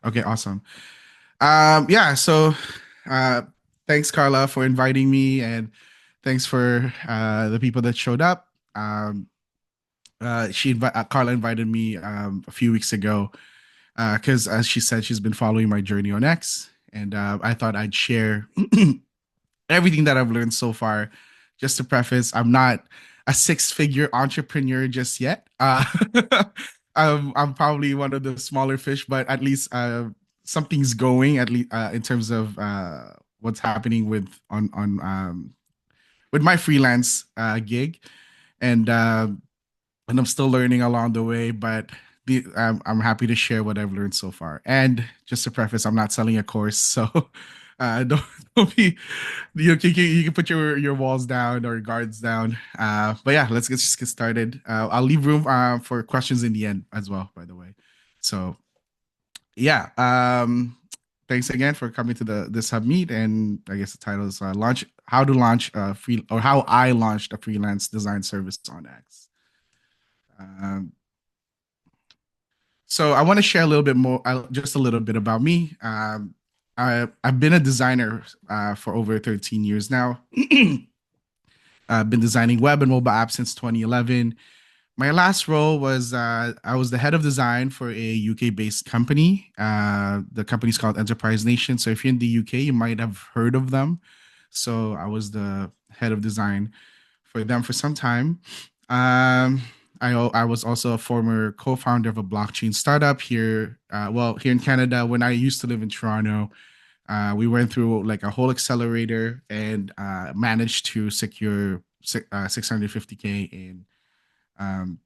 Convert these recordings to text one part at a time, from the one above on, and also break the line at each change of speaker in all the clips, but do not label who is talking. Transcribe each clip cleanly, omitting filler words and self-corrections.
Okay, awesome. Yeah, so uh, thanks, Carla, for inviting me, and thanks for the people that showed up. Carla invited me a few weeks ago because, as she said, she's been following my journey on X, and I thought I'd share everything that I've learned so far. Just to preface, I'm not a six-figure entrepreneur just yet. I'm probably one of the smaller fish, but at least something's going. At least in terms of what's happening with my freelance gig, and I'm still learning along the way. But I'm happy to share what I've learned so far. And just to preface, I'm not selling a course, so don't don't be you can put your walls down or guards down. But yeah, just get started. I'll leave room for questions in the end as well, by the way. So yeah, thanks again for coming to this hub meet. And I guess the title is launch how to launch a free or how I launched a freelance design service on X. Um, so I want to share a little bit more, just a little bit about me. I've been a designer for over 13 years now. I've been designing web and mobile apps since 2011. My last role was I was the head of design for a UK based company. The company's called Enterprise Nation. So if you're in the UK, you might have heard of them. So I was the head of design for them for some time. Um, I was also a former co-founder of a blockchain startup here. Here in Canada, when I used to live in Toronto, we went through like a whole accelerator and managed to secure 650K in um,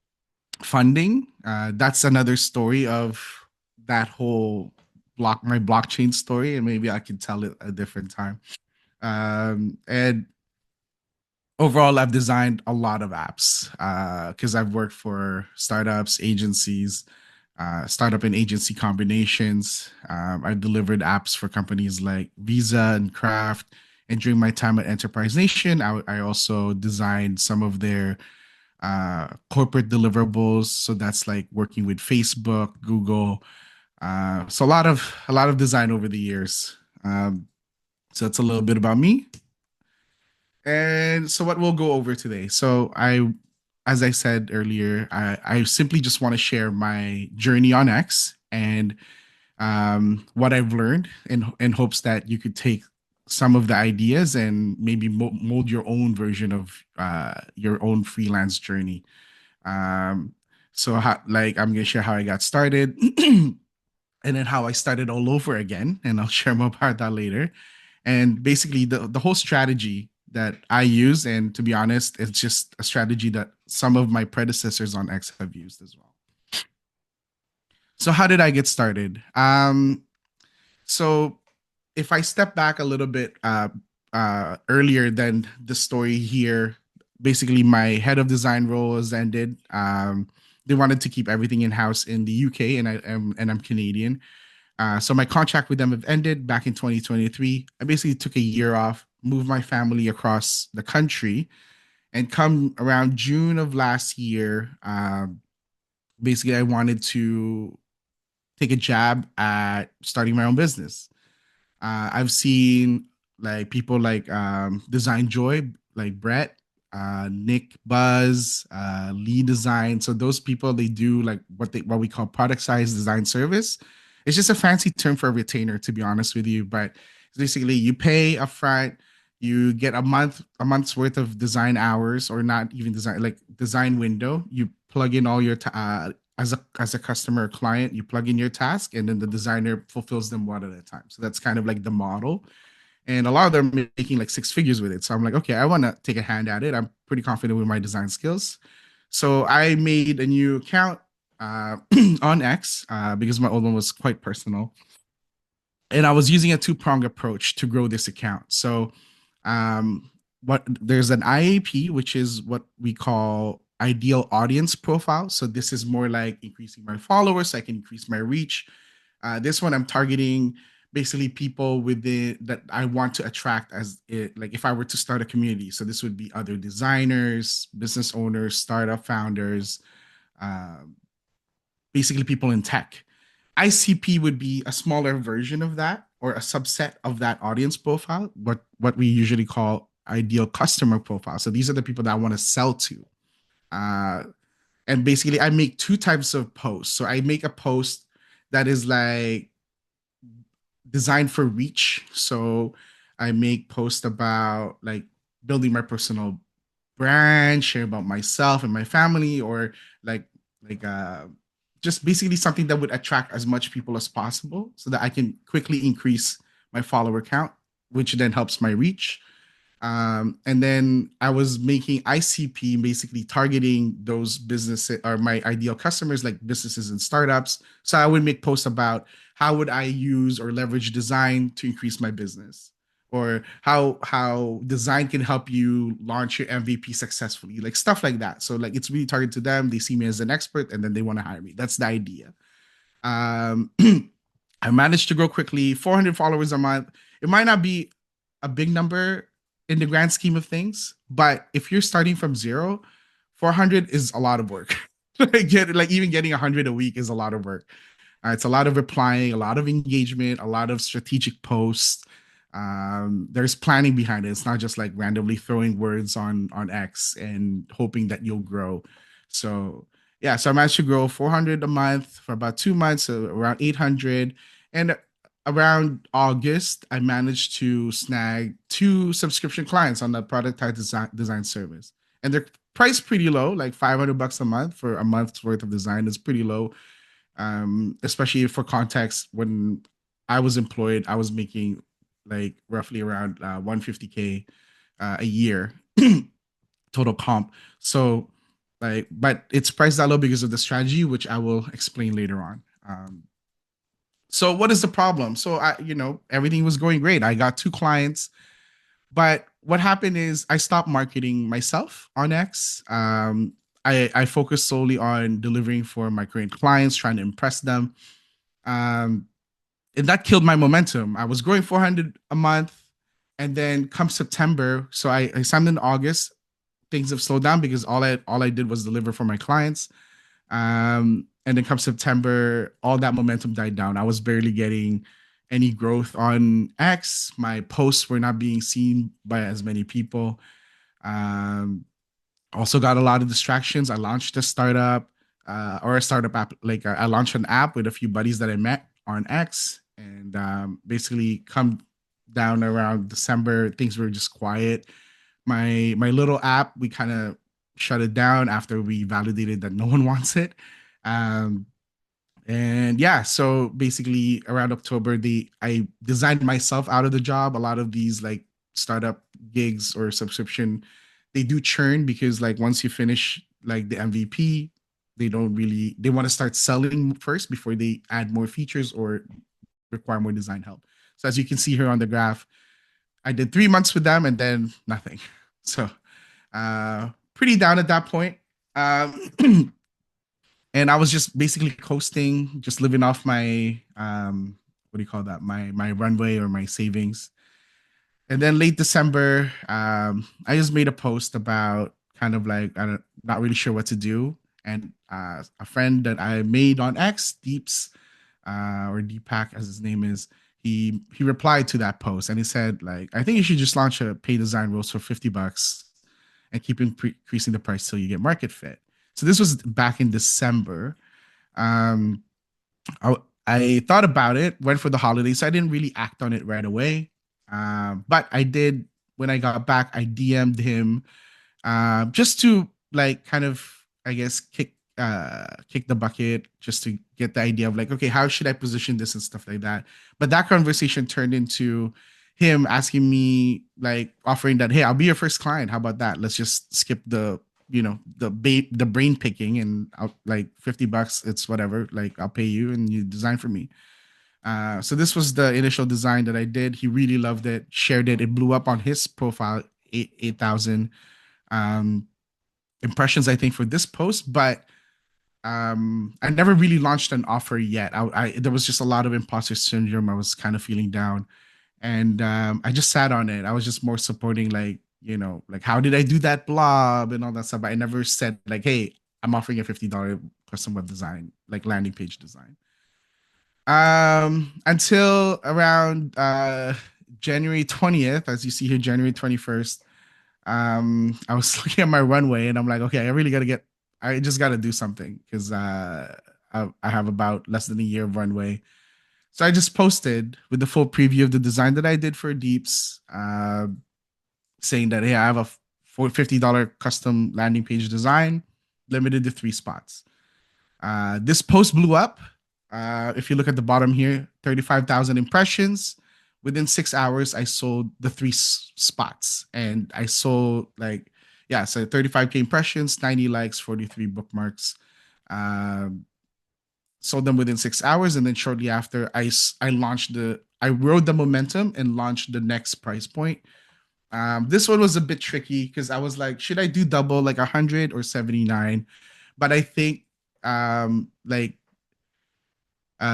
funding. That's another story of that whole my blockchain story, and maybe I can tell it a different time. And overall, I've designed a lot of apps because I've worked for startups, agencies, startup and agency combinations. I delivered apps for companies like Visa and Kraft. And during my time at Enterprise Nation, I also designed some of their corporate deliverables. So that's like working with Facebook, Google. So a lot of design over the years. So that's a little bit about me. And so what we'll go over today. As I said earlier, I simply just want to share my journey on X and what I've learned in hopes that you could take some of the ideas and maybe mold your own version of your own freelance journey. Um, like I'm gonna share how I got started, and then how I started all over again, and I'll share more about that later. And basically, the whole strategy that I use, and to be honest, it's just a strategy that some of my predecessors on X have used as well. So how did I get started? So if I step back a little bit earlier than the story here, basically my head of design role has ended. They wanted to keep everything in house in the UK, and I'm Canadian. So my contract with them have ended back in 2023. I basically took a year off, moved my family across the country, and come around June of last year, basically I wanted to take a jab at starting my own business. I've seen like people like Design Joy, like Brett, Nick Buzz, Lee Design. So those people they do like what we call product size design service. It's just a fancy term for a retainer, to be honest with you. But it's basically you pay upfront, you get a month's worth of design hours, or not even design like design window. You plug in all your as a customer or client, you plug in your task, and then the designer fulfills them one at a time. So that's kind of like the model. And a lot of them are making like six figures with it. So I'm like, okay, I want to take a hand at it. I'm pretty confident with my design skills. So I made a new account on X because my old one was quite personal. And I was using a two-pronged approach to grow this account. So what there's an IAP, which is what we call ideal audience profile. So this is more like increasing my followers, so I can increase my reach. This one I'm targeting basically people within that I want to attract as it like if I were to start a community. So this would be other designers, business owners, startup founders, uh, basically people in tech. ICP would be a smaller version of that or a subset of that audience profile, what we usually call ideal customer profile. So these are the people that I want to sell to. Uh, and basically, I make two types of posts. So I make a post that is like designed for reach. So I make posts about like building my personal brand, share about myself and my family, or like like uh just basically something that would attract as much people as possible so that I can quickly increase my follower count, which then helps my reach. And then I was making ICP, basically targeting those businesses or my ideal customers, like businesses and startups. So I would make posts about how would I use or leverage design to increase my business, or how design can help you launch your MVP successfully, like stuff like that. So like it's really targeted to them. They see me as an expert, and then they want to hire me. That's the idea. Um, I managed to grow quickly, 400 followers a month. It might not be a big number in the grand scheme of things, but if you're starting from zero, 400 is a lot of work. Like even getting 100 a week is a lot of work. It's a lot of replying, a lot of engagement, a lot of strategic posts. There's planning behind it. It's not just like randomly throwing words on X and hoping that you'll grow. So yeah, so I managed to grow 400 a month for about 2 months, so around 800. And around August, I managed to snag two subscription clients on the product type design service. And they're priced pretty low, like 500 bucks a month for a month's worth of design. It's pretty low, especially for context. When I was employed, I was making like roughly around 150K a year total comp. So like, but it's priced that low because of the strategy, which I will explain later on. So what is the problem? So everything was going great. I got two clients, but what happened is I stopped marketing myself on X. I focused solely on delivering for my current clients, trying to impress them. Um, and that killed my momentum. I was growing 400 a month. And then come September, so I signed in August, things have slowed down because all I did was deliver for my clients. And then come September, all that momentum died down. I was barely getting any growth on X. My posts were not being seen by as many people. Um, Also got a lot of distractions. I launched a startup or a startup app. Like I launched an app with a few buddies that I met on X, and basically come down around December, things were just quiet. My little app, we kind of shut it down after we validated that no one wants it. Um, and yeah, so basically around October, I designed myself out of the job. A lot of these like startup gigs or subscription, they do churn because like once you finish like the MVP, they want to start selling first before they add more features or require more design help. So as you can see here on the graph, I did 3 months with them and then nothing. So pretty down at that point. Um, and I was just basically coasting, just living off my what do you call that? My runway or my savings. And then late December, I just made a post about kind of like I don't not really sure what to do. And a friend that I made on X, Deeps, or Deepak as his name is, he replied to that post and he said like, I think you should just launch a pay design rules for $50 and keep increasing the price till you get market fit. So this was back in December. Um, I, I thought about it, went for the holidays. So I didn't really act on it right away. But I did when I got back. I DM'd him just to like kind of, I guess, kick the bucket, just to get the idea of like, okay, how should I position this and stuff like that. But that conversation turned into him asking me like offering that, hey, I'll be your first client. How about that? Let's just skip the brain picking, and I'll like $50. It's whatever. Like I'll pay you and you design for me. So this was the initial design that I did. He really loved it, shared it. It blew up on his profile, 8,000 um, impressions, I think, for this post. But I never really launched an offer yet. There was just a lot of imposter syndrome. I was kind of feeling down, and I just sat on it. I was just more supporting, like like how did I do that blob and all that stuff. But I never said like, hey, I'm offering a $50 custom web design, like landing page design. Until around January 20th, as you see here, January 21st. I was looking at my runway and I'm like, okay, I just gotta do something because I have about less than a year of runway. So I just posted with the full preview of the design that I did for Deeps, saying that, hey, I have a $50 custom landing page design, limited to 3 spots. This post blew up. If you look at the bottom here, 35,000 impressions. Within 6 hours, I sold the spots, and I sold like, yeah, so 35K impressions, 90 likes, 43 bookmarks. Um, Sold them within 6 hours, and then shortly after, I rode the momentum and launched the next price point. This one was a bit tricky because I was like, should I do double like 100 or 79? But I think like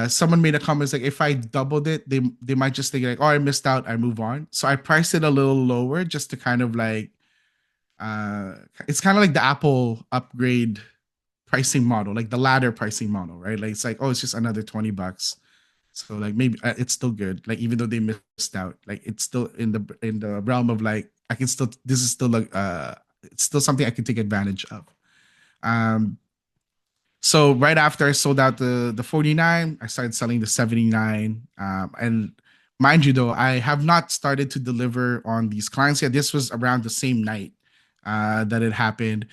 someone made a comment like if I doubled it, they might just think like, oh, I missed out, I move on. So I priced it a little lower just to kind of like uh it's kind of like the Apple upgrade pricing model, like the ladder pricing model, right? Like it's like, oh, it's just another $20. So like maybe it's still good. Like even though they missed out, like it's still in the realm of like I can still this is still like it's still something I can take advantage of. Um so right after I sold out the 49, I started selling the 79. And mind you though, I have not started to deliver on these clients yet. This was around the same night that it happened.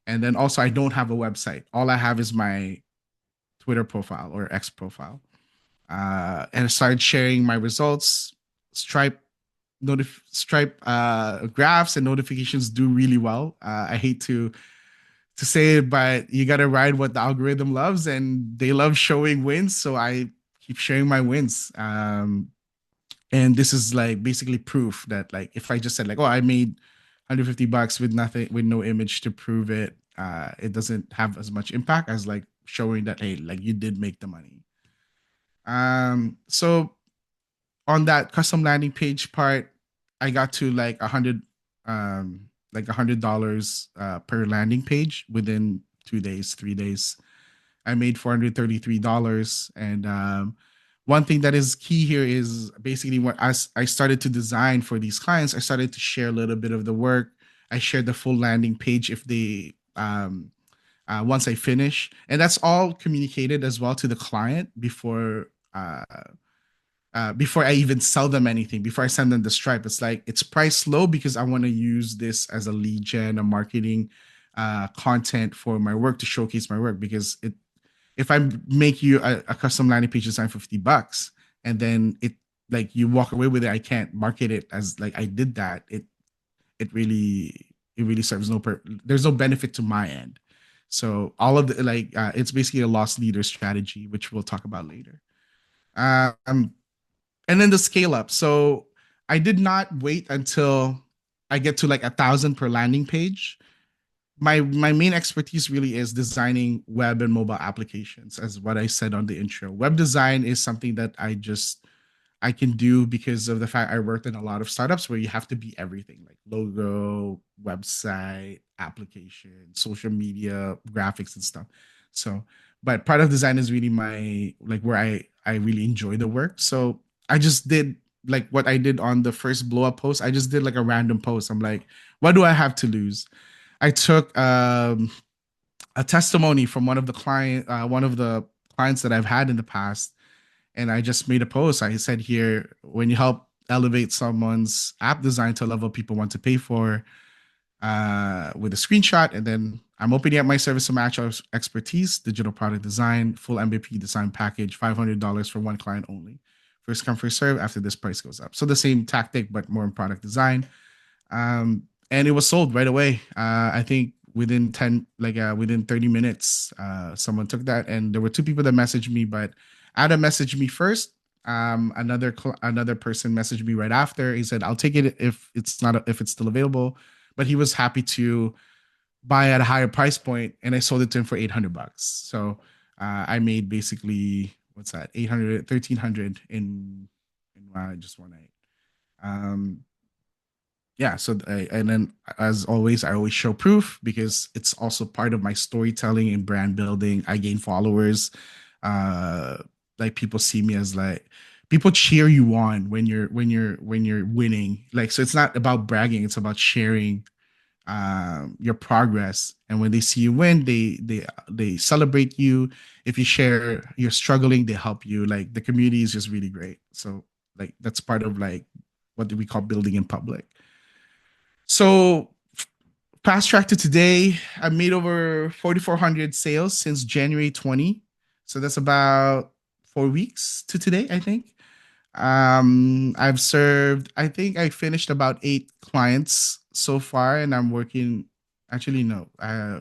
And then also I don't have a website. All I have is my Twitter profile or X profile. And I started sharing my results. Stripe Stripe graphs and notifications do really well. I hate to say it, but you got to ride what the algorithm loves, and they love showing wins. So I keep sharing my wins. And this is like basically proof that like if I just said like, oh, I made $150 with nothing, with no image to prove it, it doesn't have as much impact as like showing that hey, like you did make the money. So on that custom landing page part, I got to like $100 per landing page within 2 days, 3 days. I made $433, and one thing that is key here is basically when as I started to design for these clients, I started to share a little bit of the work. I shared the full landing page if they once I finish, and that's all communicated as well to the client before I even sell them anything, before I send them the Stripe. It's like it's priced low because I want to use this as a lead gen, a marketing content for my work to showcase my work. Because if I make you a custom landing page design for $50 and then it like you walk away with it, I can't market it as like I did that. It really it really serves there's no benefit to my end. So all of the it's basically a loss leader strategy, which we'll talk about later. Um, and then the scale up. So I did not wait until I get to like 1,000 per landing page. My main expertise really is designing web and mobile applications, as what I said on the intro. Web design is something that I can do because of the fact I worked in a lot of startups where you have to be everything like logo, website, application, social media, graphics and stuff. So, but product design is really my like where I really enjoy the work. So I just did like what I did on the first blow up post. I just did like a random post. I'm like, what do I have to lose? I took a testimony from one of the clients that I've had in the past, and I just made a post. I said here, when you help elevate someone's app design to a level people want to pay for, with a screenshot, and then I'm opening up my service to match our expertise, digital product design, full MVP design package, $500 for one client only. First come, first serve. After this, price goes up. So the same tactic, but more in product design. And it was sold right away. I think within 30 minutes, someone took that, and there were two people that messaged me, but Adam messaged me first. Another person messaged me right after. He said, "I'll take it if it's still available," but he was happy to buy at a higher price point, and I sold it to him for $800. So I made basically what's that 800 1300 in just one night. Um, yeah, so and then as always I always show proof because it's also part of my storytelling and brand building. I gain followers. uh like people see me as like people cheer you on when you're winning. Like so, it's not about bragging; it's about sharing your progress. And when they see you win, they celebrate you. If you share you're struggling, they help you. Like the community is just really great. So like that's part of like what do we call building in public. So fast track to today, I made over 4,400 sales since January 20. So that's about 4 weeks to today, I think. I've served, I think I finished about 8 clients so far, and I'm working. Actually, no,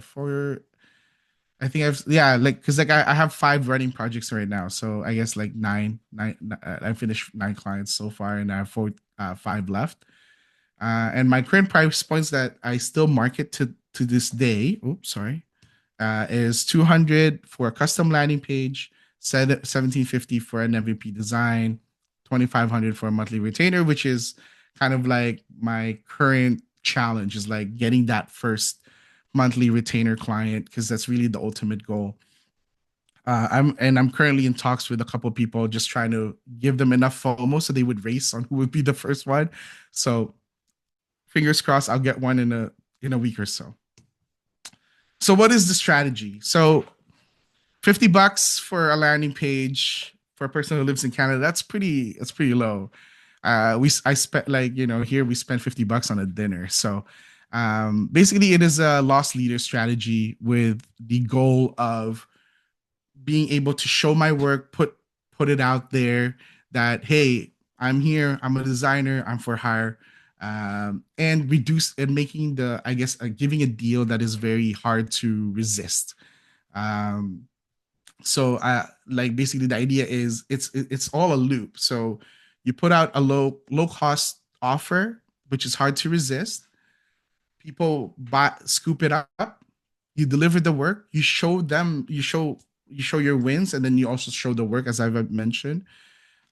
for I think I've yeah, like because like I have 5 running projects right now, so I guess like I finished 9 clients so far, and I have 5 left. And my current price points that I still market to this day. Oops, sorry, is 200 for a custom landing page, 1750 for an MVP design, 2500 for a monthly retainer, which is kind of like my current challenge is like getting that first monthly retainer client because that's really the ultimate goal. I'm currently in talks with a couple of people, just trying to give them enough FOMO so they would race on who would be the first one. So fingers crossed, I'll get one in a week or so. So what is the strategy? So $50 for a landing page for a person who lives in Canada. That's pretty low. I spent like here we spent $50 on a dinner. So basically it is a loss leader strategy with the goal of being able to show my work, put it out there that hey, I'm here, I'm a designer, I'm for hire, and reduce and making the I guess giving a deal that is very hard to resist. Um, so like basically the idea is it's all a loop. So you put out a low cost offer, which is hard to resist. People buy scoop it up. You deliver the work. You show your wins, and then you also show the work as I've mentioned.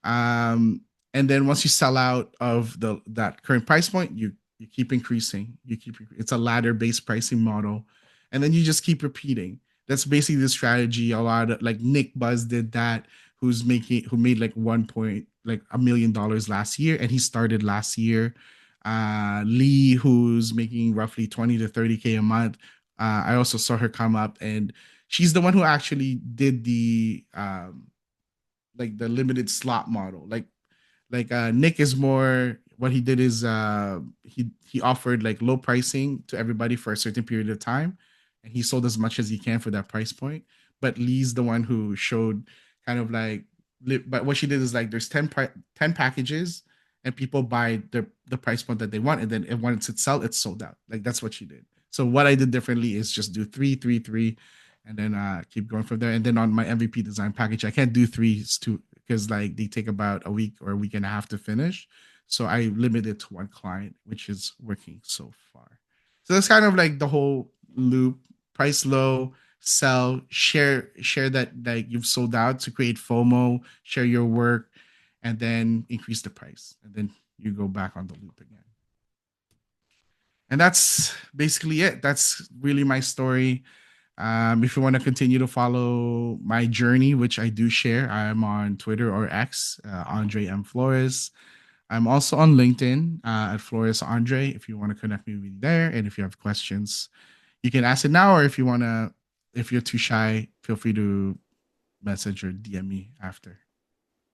um, and then once you sell out of the that current price point, you keep increasing. It's a ladder based pricing model, and then you just keep repeating. That's basically the strategy. A lot of like Nick Buzz did that, who made like 1 point like $1 million last year, and he started last year. Lee, who's making roughly 20 to 30K a month. I also saw her come up, and she's the one who actually did the like the limited slot model. Like Nick is more what he did is he offered like low pricing to everybody for a certain period of time, and he sold as much as he can for that price point. But Lee's the one who showed kind of like but what she did is like there's 10 packages, and people buy the price point that they want, and then once it's sell it's sold out. Like that's what she did. So what I did differently is just do three, three, three, and then keep going from there. And then on my MVP design package, I can't do threes too because like they take about a week or a week and a half to finish. So I limit it to one client, which is working so far. So that's kind of like the whole loop: price low, sell, share that like you've sold out to create FOMO, share your work, and then increase the price, and then you go back on the loop again. And that's basically it. That's really my story. If you want to continue to follow my journey, which I do share, I'm on Twitter or X, Andre M. Flores. I'm also on LinkedIn at Flores Andre. If you want to connect me with there, and if you have questions, you can ask it now, or if you're too shy, feel free to message or DM me after.